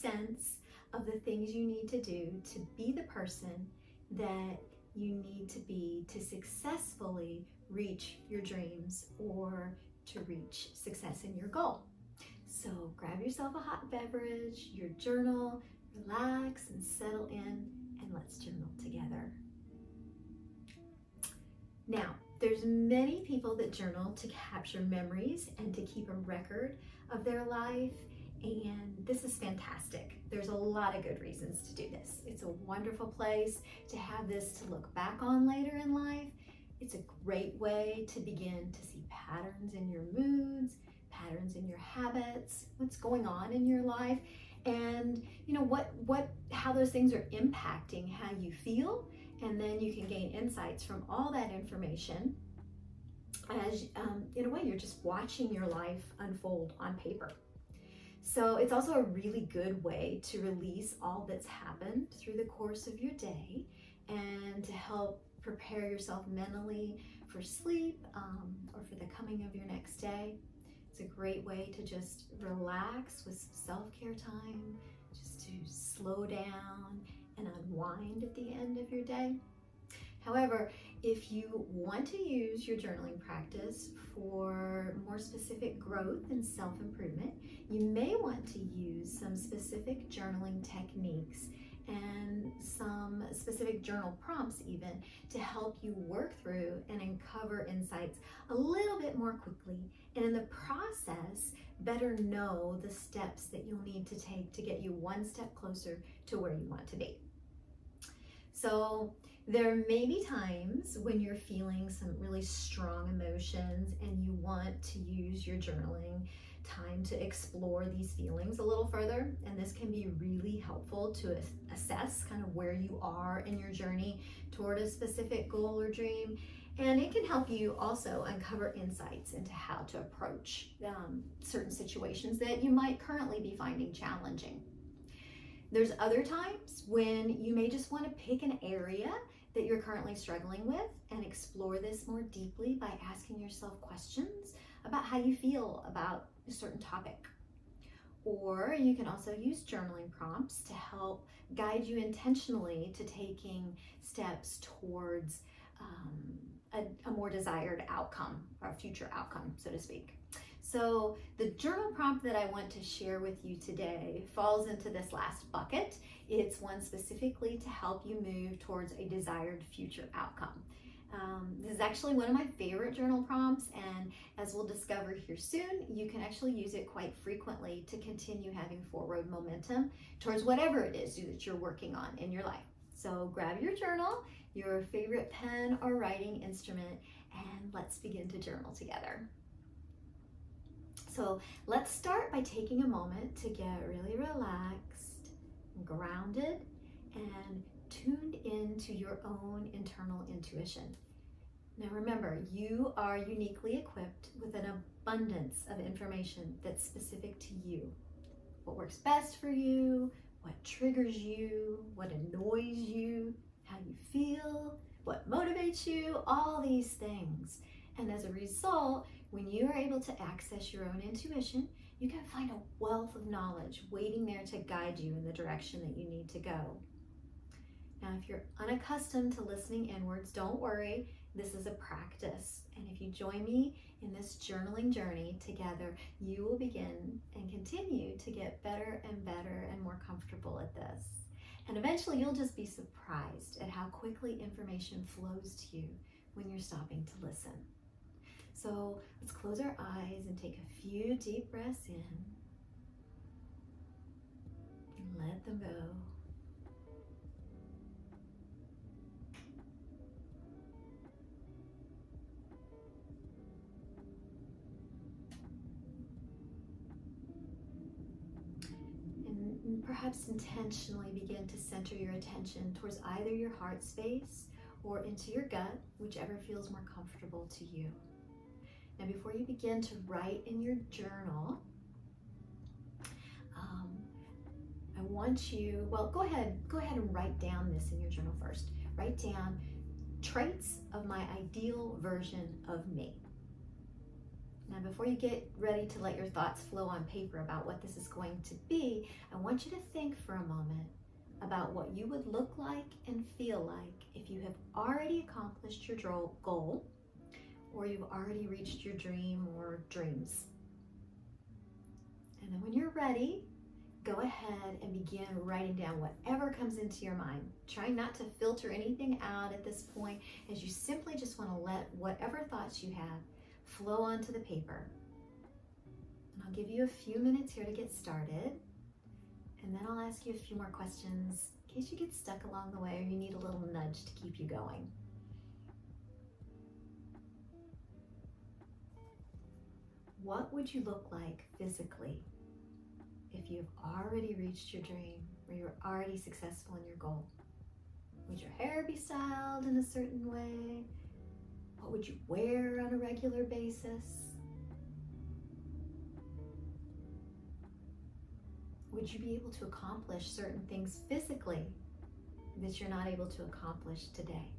sense of the things you need to do to be the person that you need to be to successfully reach your dreams or to reach success in your goal. So grab yourself a hot beverage, your journal, relax and settle in, and let's journal together. Now, there's many people that journal to capture memories and to keep a record of their life, and this is fantastic. There's a lot of good reasons to do this. It's a wonderful place to have this to look back on later in life. It's a great way to begin to see patterns in your moods, patterns in your habits, what's going on in your life, and how those things are impacting how you feel. And then you can gain insights from all that information as, in a way, you're just watching your life unfold on paper. So it's also a really good way to release all that's happened through the course of your day and to help prepare yourself mentally for sleep or for the coming of your next day. It's a great way to just relax with some self-care time, just to slow down and unwind at the end of your day. However, if you want to use your journaling practice for more specific growth and self-improvement, you may want to use some specific journaling techniques and some specific journal prompts even to help you work through and uncover insights a little bit more quickly, and in the process better know the steps that you'll need to take to get you one step closer to where you want to be. So there may be times when you're feeling some really strong emotions and you want to use your journaling time to explore these feelings a little further, and this can be really helpful to assess kind of where you are in your journey toward a specific goal or dream, and it can help you also uncover insights into how to approach certain situations that you might currently be finding challenging. There's other times when you may just want to pick an area that you're currently struggling with and explore this more deeply by asking yourself questions about how you feel about a certain topic. Or you can also use journaling prompts to help guide you intentionally to taking steps towards a more desired outcome, or a future outcome, so to speak. So the journal prompt that I want to share with you today falls into this last bucket. It's one specifically to help you move towards a desired future outcome. This is actually one of my favorite journal prompts, and as we'll discover here soon, you can actually use it quite frequently to continue having forward momentum towards whatever it is that you're working on in your life. So grab your journal, your favorite pen or writing instrument, and let's begin to journal together. So let's start by taking a moment to get really relaxed, grounded, and tuned into your own internal intuition. Now remember, you are uniquely equipped with an abundance of information that's specific to you. What works best for you, what triggers you, what annoys you, how you feel, what motivates you, all these things. And as a result, when you are able to access your own intuition, you can find a wealth of knowledge waiting there to guide you in the direction that you need to go. Now, if you're unaccustomed to listening inwards, don't worry. This is a practice. And if you join me in this journaling journey together, you will begin and continue to get better and better and more comfortable at this. And eventually you'll just be surprised at how quickly information flows to you when you're stopping to listen. So let's close our eyes and take a few deep breaths in and let them go. And perhaps intentionally begin to center your attention towards either your heart space or into your gut, whichever feels more comfortable to you. Now, before you begin to write in your journal, I want you, go ahead and write down this in your journal first. Write down traits of my ideal version of me. Now, before you get ready to let your thoughts flow on paper about what this is going to be, I want you to think for a moment about what you would look like and feel like if you have already accomplished your goal, or you've already reached your dream or dreams. And then when you're ready, go ahead and begin writing down whatever comes into your mind. Try not to filter anything out at this point, as you simply just want to let whatever thoughts you have flow onto the paper. And I'll give you a few minutes here to get started, and then I'll ask you a few more questions in case you get stuck along the way or you need a little nudge to keep you going. What would you look like physically if you've already reached your dream or you're already successful in your goal? Would your hair be styled in a certain way? What would you wear on a regular basis? Would you be able to accomplish certain things physically that you're not able to accomplish today?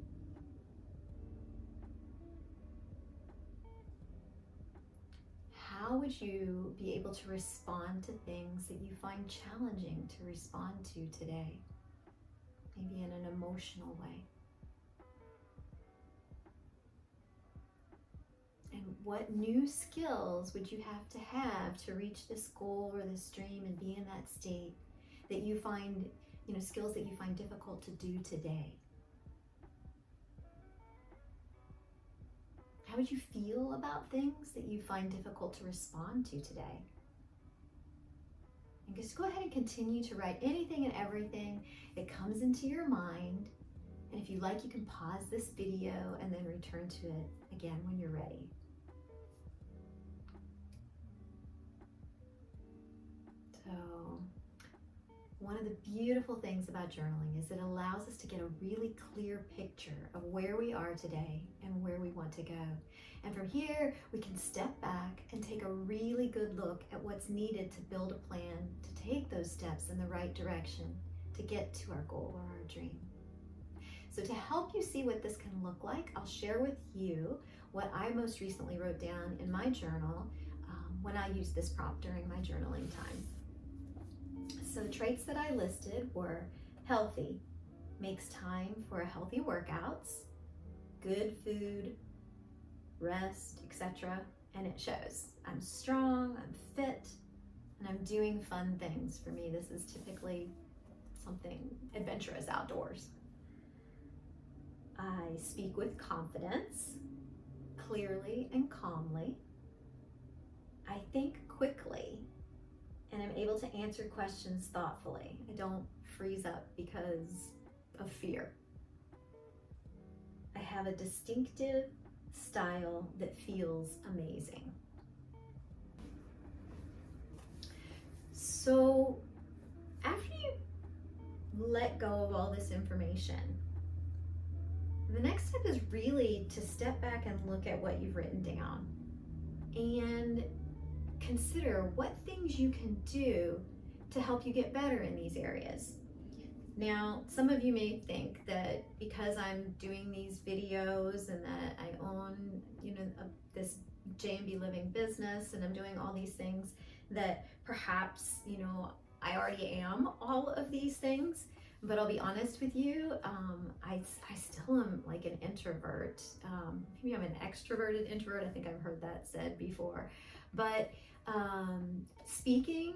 How would you be able to respond to things that you find challenging to respond to today? Maybe in an emotional way. And what new skills would you have to reach this goal or this dream and be in that state that you find, skills that you find difficult to do today? How would you feel about things that you find difficult to respond to today? And just go ahead and continue to write anything and everything that comes into your mind. And if you like, you can pause this video and then return to it again when you're ready. So, one of the beautiful things about journaling is it allows us to get a really clear picture of where we are today and where we want to go. And from here, we can step back and take a really good look at what's needed to build a plan to take those steps in the right direction to get to our goal or our dream. So to help you see what this can look like, I'll share with you what I most recently wrote down in my journal when I used this prompt during my journaling time. So the traits that I listed were healthy, makes time for healthy workouts, good food, rest, etc. And it shows. I'm strong, I'm fit, and I'm doing fun things. For me, this is typically something adventurous outdoors. I speak with confidence, clearly and calmly. I think quickly, and I'm able to answer questions thoughtfully. I don't freeze up because of fear. I have a distinctive style that feels amazing. So after you let go of all this information, the next step is really to step back and look at what you've written down and consider what things you can do to help you get better in these areas. Now, some of you may think that because I'm doing these videos and that I own, this J&B Living business and I'm doing all these things, that perhaps, I already am all of these things. But I'll be honest with you, I still am like an introvert. Maybe I'm an extroverted introvert. I think I've heard that said before. But speaking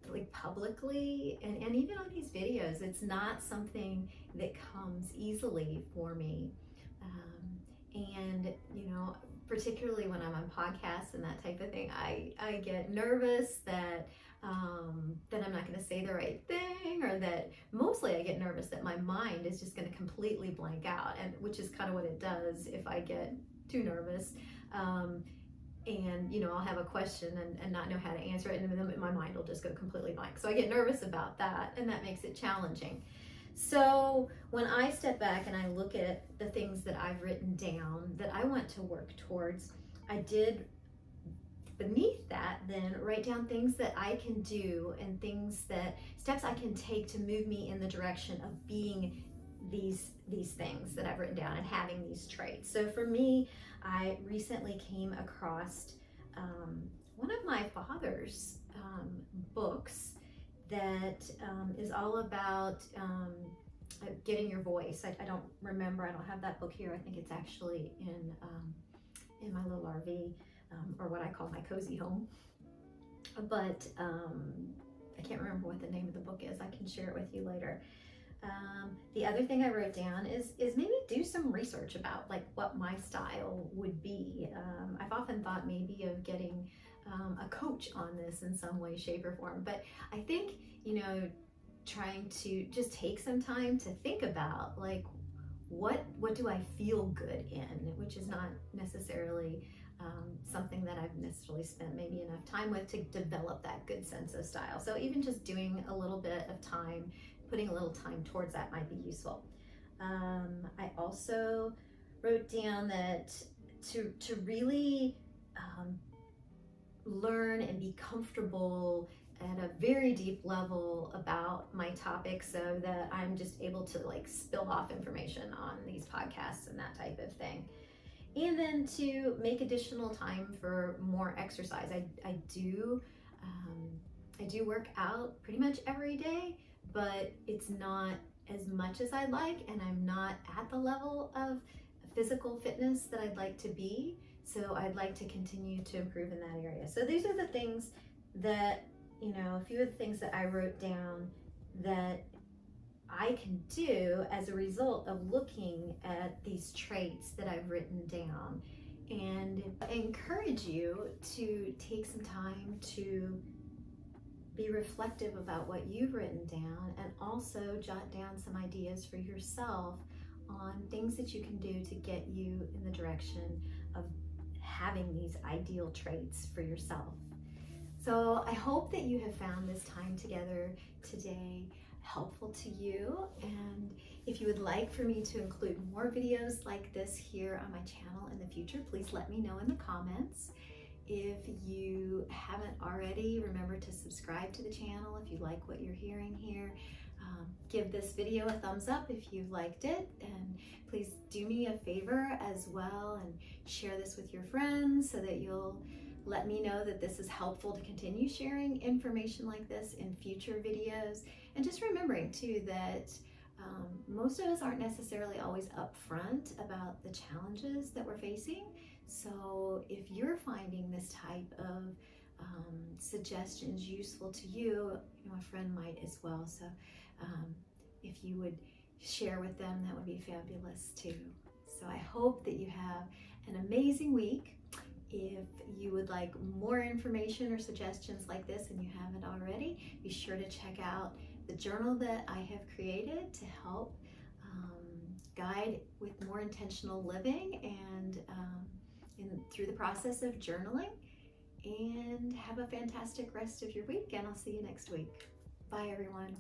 like publicly and even on these videos, it's not something that comes easily for me. And particularly when I'm on podcasts and that type of thing, I get nervous that I'm not going to say the right thing, or that mostly I get nervous that my mind is just going to completely blank out, and which is kind of what it does if I get too nervous. And I'll have a question and not know how to answer it, and then my mind will just go completely blank. So I get nervous about that, and that makes it challenging. So when I step back and I look at the things that I've written down that I want to work towards, I did beneath that then write down things that I can do and steps I can take to move me in the direction of being these things that I've written down and having these traits. So for me, I recently came across one of my father's books that is all about getting your voice. I don't remember, I don't have that book here. I think it's actually in my little RV, or what I call my cozy home. But I can't remember what the name of the book is. I can share it with you later. The other thing I wrote down is maybe do some research about like what my style would be. I've often thought maybe of getting a coach on this in some way, shape, or form. But I think, trying to just take some time to think about like what do I feel good in, which is not necessarily something that I've necessarily spent maybe enough time with to develop that good sense of style. So even just doing a little bit of time, putting a little time towards that might be useful. I also wrote down that to really learn and be comfortable at a very deep level about my topic, so that I'm just able to like spill off information on these podcasts and that type of thing. And then to make additional time for more exercise. I do work out pretty much every day, but it's not as much as I'd like, and I'm not at the level of physical fitness that I'd like to be. So I'd like to continue to improve in that area. So these are the things that, a few of the things that I wrote down that I can do as a result of looking at these traits that I've written down. And I encourage you to take some time to be reflective about what you've written down, and also jot down some ideas for yourself on things that you can do to get you in the direction of having these ideal traits for yourself. So I hope that you have found this time together today helpful to you, and if you would like for me to include more videos like this here on my channel in the future, please let me know in the comments. If you haven't already, remember to subscribe to the channel if you like what you're hearing here. Give this video a thumbs up if you've liked it, and please do me a favor as well and share this with your friends so that you'll let me know that this is helpful to continue sharing information like this in future videos. And just remembering too that most of us aren't necessarily always upfront about the challenges that we're facing. So if you're finding this type of suggestions useful to you, a friend might as well. So if you would share with them, that would be fabulous too. So I hope that you have an amazing week. If you would like more information or suggestions like this and you haven't already, be sure to check out the journal that I have created to help guide with more intentional living and through the process of journaling. And have a fantastic rest of your week, and I'll see you next week. Bye, everyone.